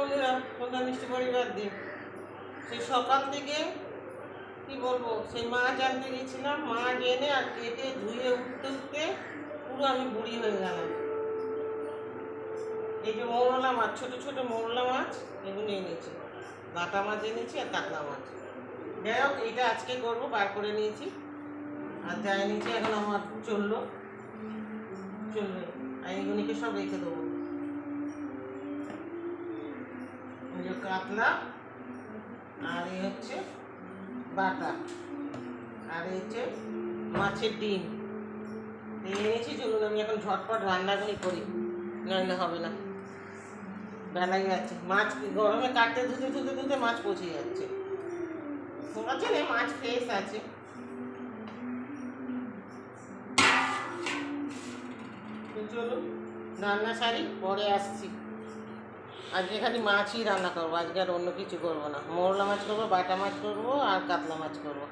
বন্ধুরা, সন্ধ্যা মিষ্টি পরিবার দিন সেই সকাল থেকে কি বলবো, সেই মাছ আনতে গেছিলাম। মাছ এনে আর কেটে ধুয়ে উঠতে উঠতে পুরো আমি বুড়ি হয়ে গেলাম। এই যে মৌরলা মাছ, ছোটো ছোটো মৌরলা মাছ, এগুলো এনেছি। বাটা মাছ এনেছি আর কাতলা মাছ। যাই হোক, এইটা আজকে করবো, বার করে নিয়েছি। আর যা এনেছি এখন আমার চলবে। আর এইগুলিকে সব রেখে দেবো। কাতলা, আর এই হচ্ছে বাটা, আর এই হচ্ছে মাছের ডিম এনেছি। চলুন আমি এখন ঝটপট রান্নাগুলি করি, নাহলে হবে না, বেলাই যাচ্ছে। মাছ গরমে কাটতে ধুতে ধুতে ধুতে মাছ পচে যাচ্ছে। আছে না, মাছ ফ্রেশ আছে। চলুন রান্না সারি, পরে আসছি। আজকে খালি মাছই রান্না করবো, আজকে আর অন্য কিছু করবো না। মৌরলা মাছ করবো, বাটা মাছ করবো আর কাতলা মাছ করবো।